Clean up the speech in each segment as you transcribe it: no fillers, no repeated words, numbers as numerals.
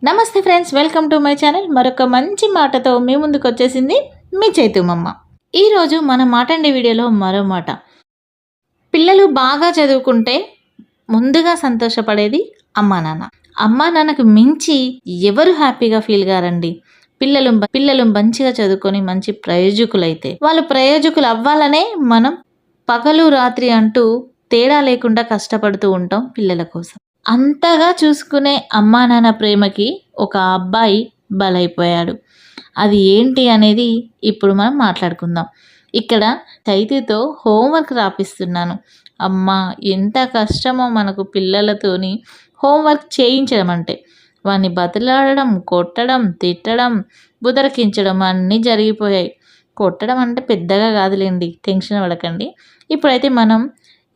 నమస్తే friends, welcome to my channel. మరొక మంచి మాటతో మీ ముందుకు వచ్చేసింది మీ చైతుమమ్మ. ఈరోజు మన మాటండి వీడియోలో మరో మాట. పిల్లలు బాగా చదువుకుంటే ముందుగా సంతోషపడేది అమ్మా నాన్న. అమ్మా నాన్నకు మించి ఎవరు హ్యాపీగా ఫీల్ గారండి. పిల్లలు మంచిగా చదువుకొని మంచి ప్రయోజకులైతే వాళ్ళు ప్రయోజకులు అవ్వాలనే మనం పగలు రాత్రి అంటూ తేడా లేకుండా కష్టపడుతూ ఉంటాం పిల్లల కోసం. అంతగా చూసుకునే అమ్మా నాన్న ప్రేమకి ఒక అబ్బాయి బలైపోయాడు. అది ఏంటి అనేది ఇప్పుడు మనం మాట్లాడుకుందాం. ఇక్కడ చైతితో హోంవర్క్ రాపిస్తున్నాను. అమ్మా, ఎంత కష్టమో మనకు పిల్లలతోని హోంవర్క్ చేయించడం అంటే. వాడిని బతిలాడడం, కొట్టడం, తిట్టడం, బుదరకించడం అన్నీ జరిగిపోయాయి. కొట్టడం అంటే పెద్దగా కాదులేండి, టెన్షన్ పడకండి. ఇప్పుడైతే మనం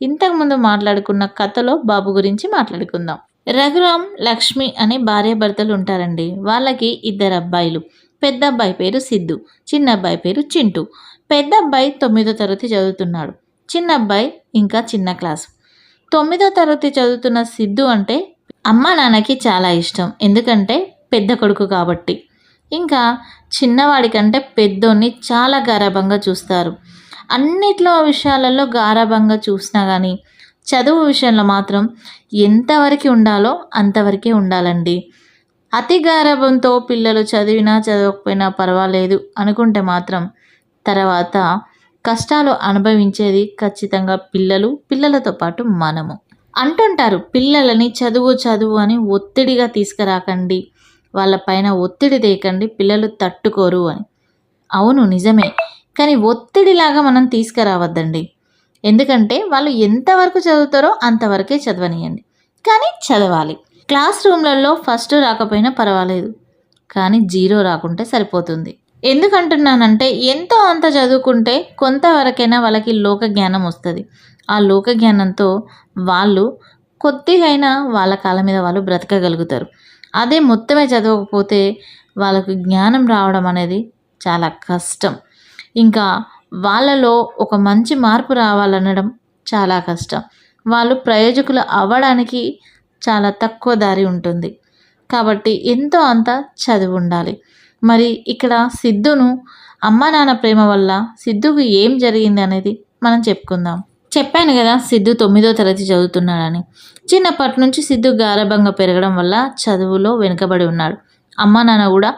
ఇంతకుముందు మాట్లాడుకున్న కథలో బాబు గురించి మాట్లాడుకుందాం. రఘురామ్, లక్ష్మి అనే భార్యాభర్తలు ఉంటారండి. వాళ్ళకి 2 అబ్బాయిలు. పెద్ద అబ్బాయి పేరు సిద్ధు, చిన్న అబ్బాయి పేరు చింటూ. పెద్ద అబ్బాయి 9వ తరగతి చదువుతున్నాడు. చిన్న అబ్బాయి ఇంకా చిన్న క్లాసు. 9వ తరగతి చదువుతున్న సిద్ధు అంటే అమ్మా నాన్నకి చాలా ఇష్టం. ఎందుకంటే పెద్ద కొడుకు కాబట్టి. ఇంకా చిన్నవాడి కంటే పెద్దోన్ని చాలా గారాబంగా చూస్తారు. అన్నిట్లో విషయాలలో గారాబంగా చూసినా కానీ చదువు విషయంలో మాత్రం ఎంతవరకు ఉండాలో అంతవరకే ఉండాలండి. అతి గారాబంతో పిల్లలు చదివినా చదవకపోయినా పర్వాలేదు అనుకుంటే మాత్రం తర్వాత కష్టాలు అనుభవించేది ఖచ్చితంగా పిల్లలతో పాటు మనము. అంటుంటారు, పిల్లలని చదువు అని ఒత్తిడిగా తీసుకురాకండి, వాళ్ళపైన ఒత్తిడి తేకండి, పిల్లలు తట్టుకోరు అని. అవును, నిజమే. కానీ ఒత్తిడిలాగా మనం తీసుకురావద్దండి. ఎందుకంటే వాళ్ళు ఎంతవరకు చదువుతారో అంతవరకే చదవనియండి, కానీ చదవాలి. క్లాస్ రూమ్లలో ఫస్ట్ రాకపోయినా పర్వాలేదు, కానీ 0 రాకుంటే సరిపోతుంది. ఎందుకంటున్నానంటే ఎంతో అంత చదువుకుంటే కొంతవరకైనా వాళ్ళకి లోక జ్ఞానం వస్తుంది. ఆ లోక జ్ఞానంతో వాళ్ళు కొద్దిగైనా వాళ్ళ కాళ్ళ మీద వాళ్ళు బ్రతకగలుగుతారు. అదే మొత్తమే చదవకపోతే వాళ్ళకు జ్ఞానం రావడం అనేది చాలా కష్టం. ఇంకా వాళ్ళలో ఒక మంచి మార్పు రావాలనడం చాలా కష్టం. వాళ్ళు ప్రయోజకులు అవ్వడానికి చాలా తక్కువ దారి ఉంటుంది. కాబట్టి ఎంతో అంత చదువు ఉండాలి. మరి ఇక్కడ సిద్ధును అమ్మా నాన్న ప్రేమ వల్ల సిద్ధుకు ఏం జరిగింది అనేది మనం చెప్పుకుందాం. చెప్పాను కదా, సిద్ధు 9వ తరగతి చదువుతున్నాడని. చిన్నప్పటి నుంచి సిద్ధు గారాబంగా పెరగడం వల్ల చదువులో వెనుకబడి ఉన్నాడు. అమ్మా నాన్న కూడా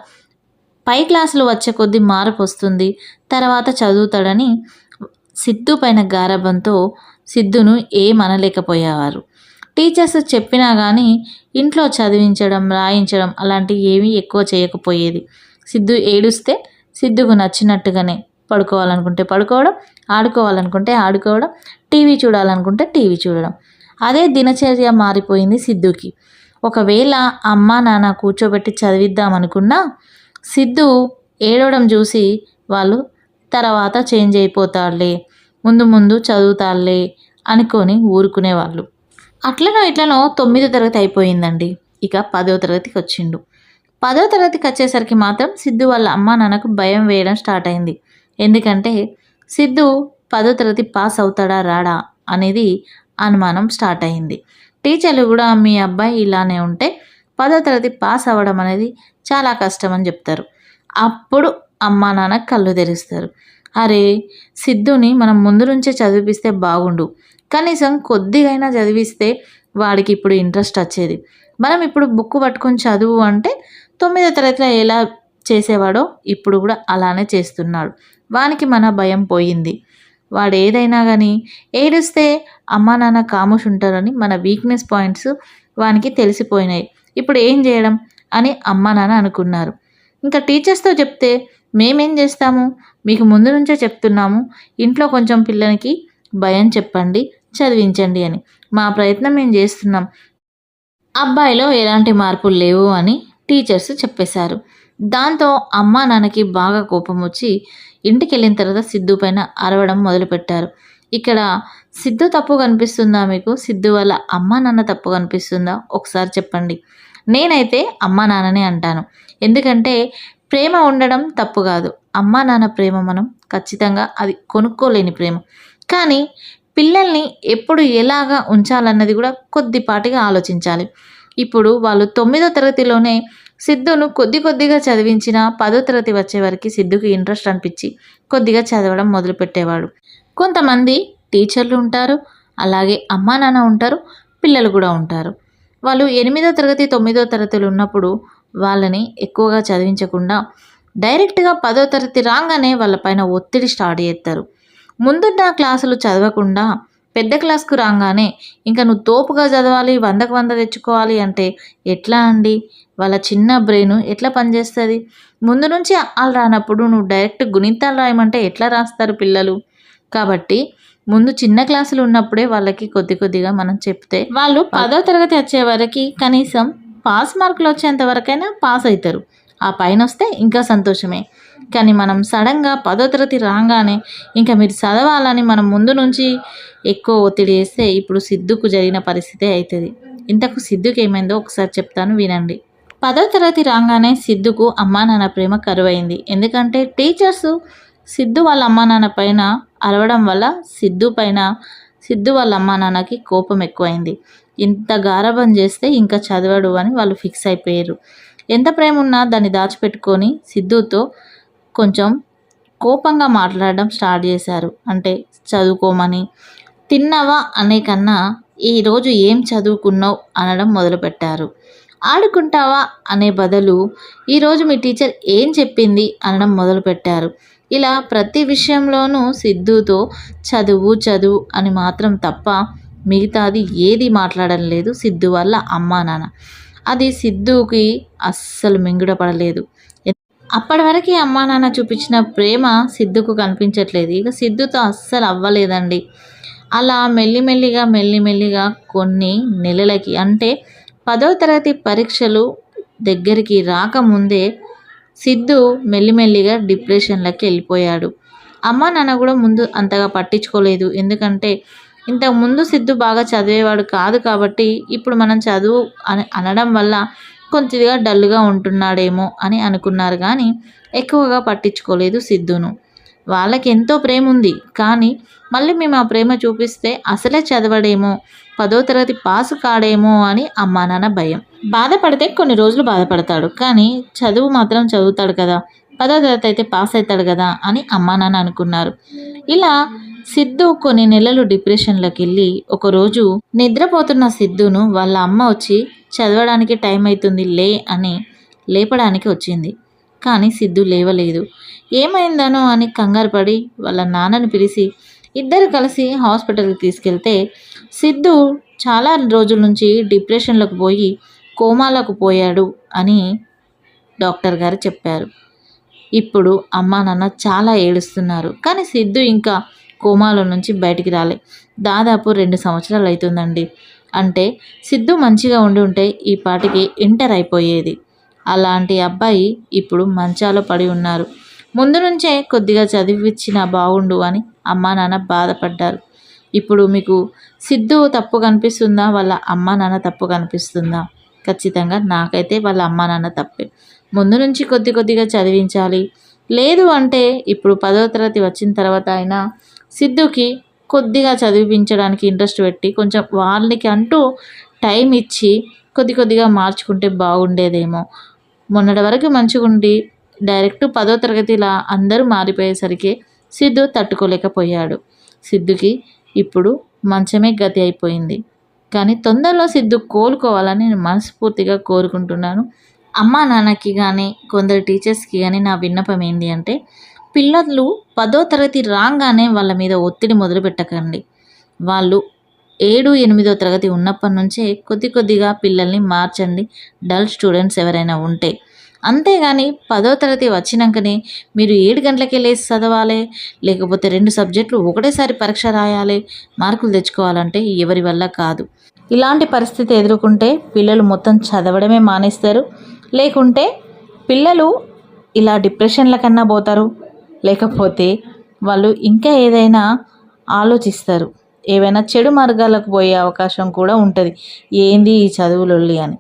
పై క్లాసులు వచ్చే కొద్దీ మార్పు వస్తుంది, తర్వాత చదువుతాడని సిద్ధు పైన గారాబంతో సిద్ధును ఏమనలేకపోయేవారు. టీచర్స్ చెప్పినా కానీ ఇంట్లో చదివించడం, రాయించడం అలాంటివి ఏమీ ఎక్కువ చేయకపోయేది. సిద్ధు ఏడుస్తే సిద్ధుకు నచ్చినట్టుగానే పడుకోవాలనుకుంటే పడుకోవడం, ఆడుకోవాలనుకుంటే ఆడుకోవడం, టీవీ చూడాలనుకుంటే టీవీ చూడడం. అదే దినచర్య మారిపోయింది సిద్ధుకి. ఒకవేళ అమ్మా నాన్న కూర్చోబెట్టి చదివిద్దామనుకున్నా సిద్ధు ఏడవడం చూసి వాళ్ళు తర్వాత చేంజ్ అయిపోతాడులే, ముందు చదువుతాడులే అనుకొని ఊరుకునేవాళ్ళు. ఇట్లనో 9వ తరగతి అయిపోయిందండి. ఇక 10వ తరగతికి వచ్చిండు. 10వ తరగతికి వచ్చేసరికి మాత్రం సిద్ధు వాళ్ళ అమ్మా నాన్నకు భయం వేయడం స్టార్ట్ అయింది. ఎందుకంటే సిద్ధు 10వ తరగతి పాస్ అవుతాడా రాడా అనేది అనుమానం స్టార్ట్ అయింది. టీచర్లు కూడా మీ అబ్బాయి ఇలానే ఉంటే 10వ తరగతి పాస్ అవ్వడం అనేది చాలా కష్టం అని చెప్తారు. అప్పుడు అమ్మా నాన్న కళ్ళు తెరుస్తారు. అరే, సిద్ధుని మనం ముందు నుంచే చదివిస్తే బాగుండు, కనీసం కొద్దిగైనా చదివిస్తే వాడికి ఇప్పుడు ఇంట్రెస్ట్ వచ్చేది. మనం ఇప్పుడు బుక్ పట్టుకొని చదువు అంటే 9వ తరగతిలో ఎలా చేసేవాడో ఇప్పుడు కూడా అలానే చేస్తున్నాడు. వానికి మన భయం పోయింది. వాడు ఏదైనా కానీ ఏడుస్తే అమ్మా నాన్న కాముష్ ఉంటారని మన వీక్నెస్ పాయింట్స్ వానికి తెలిసిపోయినాయి. ఇప్పుడు ఏం చేయడం అని అమ్మా నాన్న అనుకున్నారు. ఇంకా టీచర్స్తో చెప్తే మేమేం చేస్తాము, మీకు ముందు నుంచే చెప్తున్నాము, ఇంట్లో కొంచెం పిల్లలకి భయం చెప్పండి, చదివించండి అని. మా ప్రయత్నం మేము చేస్తున్నాం, అబ్బాయిలో ఎలాంటి మార్పులు లేవు అని టీచర్స్ చెప్పేశారు. దాంతో అమ్మా నాన్నకి బాగా కోపం వచ్చి ఇంటికి వెళ్ళిన తర్వాత సిద్ధు పైన అరవడం మొదలుపెట్టారు. ఇక్కడ సిద్ధు తప్పు కనిపిస్తుందా మీకు? సిద్ధు వల్ల అమ్మా నాన్న తప్పు కనిపిస్తుందా? ఒకసారి చెప్పండి. నేనైతే అమ్మా నాన్ననే అంటాను. ఎందుకంటే ప్రేమ ఉండడం తప్పు కాదు. అమ్మా నాన్న ప్రేమ మనం ఖచ్చితంగా అది కొనుక్కోలేని ప్రేమ. కానీ పిల్లల్ని ఎప్పుడు ఎలాగా ఉంచాలన్నది కూడా కొద్దిపాటిగా ఆలోచించాలి. ఇప్పుడు వాళ్ళు 9వ తరగతిలోనే సిద్ధును కొద్దిగా చదివించిన 10వ తరగతి వచ్చే వరకు సిద్ధుకి ఇంట్రెస్ట్ అనిపించి కొద్దిగా చదవడం మొదలుపెట్టేవాడు. కొంతమంది టీచర్లు ఉంటారు, అలాగే అమ్మా నాన్న ఉంటారు, పిల్లలు కూడా ఉంటారు. వాళ్ళు 8వ తరగతి 9వ తరగతులు ఉన్నప్పుడు వాళ్ళని ఎక్కువగా చదివించకుండా డైరెక్ట్గా 10వ తరగతి రాగానే వాళ్ళపైన ఒత్తిడి స్టార్ట్ చేస్తారు. ముందున్న క్లాసులు చదవకుండా పెద్ద క్లాస్కు రాగానే ఇంకా నువ్వు తోపుగా చదవాలి, 100కు 100 తెచ్చుకోవాలి అంటే ఎట్లా అండి? వాళ్ళ చిన్న బ్రెయిన్ ఎట్లా పనిచేస్తుంది? ముందు నుంచి వాళ్ళు రానప్పుడు నువ్వు డైరెక్ట్ గుణింతాలు రాయమంటే ఎట్లా రాస్తారు పిల్లలు? కాబట్టి ముందు చిన్న క్లాసులు ఉన్నప్పుడే వాళ్ళకి కొద్దిగా మనం చెప్తే వాళ్ళు 10వ తరగతి వచ్చే వరకు కనీసం పాస్ మార్కులు వచ్చేంత వరకైనా పాస్ అవుతారు. ఆ పైన వస్తే ఇంకా సంతోషమే. కానీ మనం సడన్గా 10వ తరగతి రాగానే ఇంకా మీరు చదవాలని మనం ముందు నుంచి ఎక్కువ ఒత్తిడి చేస్తే ఇప్పుడు సిద్ధుకు జరిగిన పరిస్థితే అవుతుంది. ఇంతకు సిద్ధుకి ఏమైందో ఒకసారి చెప్తాను వినండి. 10వ తరగతి రాగానే సిద్ధుకు అమ్మా నాన్న ప్రేమ కరువైంది. ఎందుకంటే టీచర్సు సిద్ధు వాళ్ళ అమ్మా నాన్న పైన అరవడం వల్ల సిద్ధు వాళ్ళ అమ్మా నాన్నకి కోపం ఎక్కువైంది. ఇంత గారాబం చేస్తే ఇంకా చదవడు అని వాళ్ళు ఫిక్స్ అయిపోయారు. ఎంత ప్రేమ ఉన్నా దాన్ని దాచిపెట్టుకొని సిద్ధుతో కొంచెం కోపంగా మాట్లాడడం స్టార్ట్ చేశారు. అంటే చదువుకోమని, తిన్నావా అనే కన్నా ఈరోజు ఏం చదువుకున్నావు అనడం మొదలుపెట్టారు. ఆడుకుంటావా అనే బదులు ఈరోజు మీ టీచర్ ఏం చెప్పింది అనడం మొదలుపెట్టారు. ఇలా ప్రతి విషయంలోనూ సిద్ధుతో చదువు అని మాత్రం తప్ప మిగతాది ఏది మాట్లాడడం లేదు సిద్ధు వాళ్ళ అమ్మా నాన్న. అది సిద్ధుకి అస్సలు మింగుడ పడలేదు. అప్పటి వరకు అమ్మా నాన్న చూపించిన ప్రేమ సిద్ధుకు కనిపించట్లేదు. ఇక సిద్ధుతో అస్సలు అవ్వలేదండి. అలా మెల్లిమెల్లిగా కొన్ని నెలలకి, అంటే 10వ తరగతి పరీక్షలు దగ్గరికి రాకముందే సిద్ధు మెల్లిమెల్లిగా డిప్రెషన్లోకి వెళ్ళిపోయాడు. అమ్మ నాన్న కూడా ముందు అంతగా పట్టించుకోలేదు. ఎందుకంటే ఇంతకుముందు సిద్ధు బాగా చదివేవాడు కాదు కాబట్టి ఇప్పుడు మనం చదువు అని అనడం వల్ల కొద్దిగా డల్గా ఉంటున్నాడేమో అని అనుకున్నారు. కానీ ఎక్కువగా పట్టించుకోలేదు సిద్ధును. వాళ్ళకి ఎంతో ప్రేమ ఉంది, కానీ మళ్ళీ మేము ఆ ప్రేమ చూపిస్తే అసలే చదవడేమో, 10వ తరగతి పాసు కాడేమో అని అమ్మా నాన్న భయం. బాధపడితే కొన్ని రోజులు బాధపడతాడు, కానీ చదువు మాత్రం చదువుతాడు కదా, 10వ తరగతి అయితే పాస్ అవుతాడు కదా అని అమ్మా నాన్న అనుకున్నారు. ఇలా సిద్ధు కొన్ని నెలలు డిప్రెషన్లోకి వెళ్ళి ఒకరోజు నిద్రపోతున్న సిద్ధును వాళ్ళ అమ్మ వచ్చి చదవడానికి టైం అవుతుంది లే అని లేపడానికి వచ్చింది. కానీ సిద్ధు లేవలేదు. ఏమైందనో అని కంగారు పడి వాళ్ళ నాన్నని పిలిచి ఇద్దరు కలిసి హాస్పిటల్కి తీసుకెళ్తే సిద్ధు చాలా రోజుల నుంచి డిప్రెషన్లోకి పోయి కోమాలోకి పోయాడు అని డాక్టర్ గారు చెప్పారు. ఇప్పుడు అమ్మా నాన్న చాలా ఏడుస్తున్నారు. కానీ సిద్ధు ఇంకా కోమాలో నుంచి బయటికి రాలే. దాదాపు 2 సంవత్సరాలు అవుతుందండి. అంటే సిద్ధు మంచిగా ఉంటే ఈ పాటికి ఇంటర్ అయిపోయేది. అలాంటి అబ్బాయి ఇప్పుడు మంచాలో పడి ఉన్నారు. ముందు నుంచే కొద్దిగా చదివించినా బాగుండు అని అమ్మా నాన్న బాధపడ్డారు. ఇప్పుడు మీకు సిద్ధు తప్పు కనిపిస్తుందా, వాళ్ళ అమ్మా నాన్న తప్పు కనిపిస్తుందా? ఖచ్చితంగా నాకైతే వాళ్ళ అమ్మా నాన్న తప్పే. ముందు నుంచి కొద్దిగా చదివించాలి. లేదు అంటే ఇప్పుడు 10వ తరగతి వచ్చిన తర్వాత అయినా సిద్ధుకి కొద్దిగా చదివించడానికి ఇంట్రెస్ట్ పెట్టి కొంచెం వాళ్ళకి అంటూ టైం ఇచ్చి కొద్దిగా మార్చుకుంటే బాగుండేదేమో. మొన్నటి వరకు మంచిగా ఉండి డైరెక్ట్ 10వ తరగతిలా అందరూ మారిపోయేసరికి సిద్ధు తట్టుకోలేకపోయాడు. సిద్ధుకి ఇప్పుడు మంచమే గతి అయిపోయింది. కానీ తొందరలో సిద్ధు కోలుకోవాలని నేను మనస్ఫూర్తిగా కోరుకుంటున్నాను. అమ్మా నాన్నకి కానీ కొందరు టీచర్స్కి కానీ నా విన్నపం ఏంటి అంటే, పిల్లలు 10వ తరగతి రాగానే వాళ్ళ మీద ఒత్తిడి మొదలు పెట్టకండి. వాళ్ళు 7, 8వ తరగతి ఉన్నప్పటి నుంచే కొద్దిగా పిల్లల్ని మార్చండి, డల్ స్టూడెంట్స్ ఎవరైనా ఉంటే. అంతేగాని 10వ తరగతి వచ్చినాకనే మీరు 7 గంటలకే లేచి చదవాలి, లేకపోతే 2 సబ్జెక్టులు ఒకటేసారి పరీక్ష రాయాలి, మార్కులు తెచ్చుకోవాలంటే ఎవరి వల్ల కాదు. ఇలాంటి పరిస్థితి ఎదుర్కొంటే పిల్లలు మొత్తం చదవడమే మానేస్తారు. లేకుంటే పిల్లలు ఇలా డిప్రెషన్ల కన్నా పోతారు, లేకపోతే వాళ్ళు ఇంకా ఏదైనా ఆలోచిస్తారు, ఏవైనా చెడు మార్గాలకు పోయే అవకాశం కూడా ఉంటుంది. ఏంది ఈ చదువులొల్లి అని.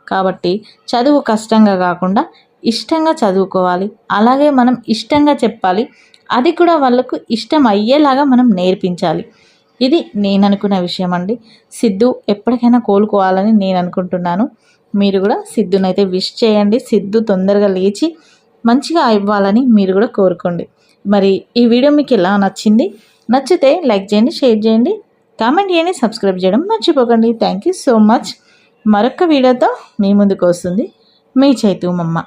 కాబట్టి చదువు కష్టంగా కాకుండా ఇష్టంగా చదువుకోవాలి. అలాగే మనం ఇష్టంగా చెప్పాలి. అది కూడా వాళ్ళకు ఇష్టం అయ్యేలాగా మనం నేర్పించాలి. ఇది నేను అనుకున్న విషయం అండి. సిద్ధు ఎప్పటికైనా కోలుకోవాలని నేను అనుకుంటున్నాను. మీరు కూడా సిద్ధునైతే విష్ చేయండి. సిద్ధు తొందరగా లేచి మంచిగా ఇవ్వాలని మీరు కూడా కోరుకోండి. మరి ఈ వీడియో మీకు ఎలా నచ్చింది? నచ్చితే లైక్ చేయండి, షేర్ చేయండి, కామెంట్ చేయండి, సబ్స్క్రైబ్ చేయడం మర్చిపోకండి. Thank you so much. మరొక వీడియోతో మీ ముందుకు వస్తుంది మీ చైతు మమ్మ.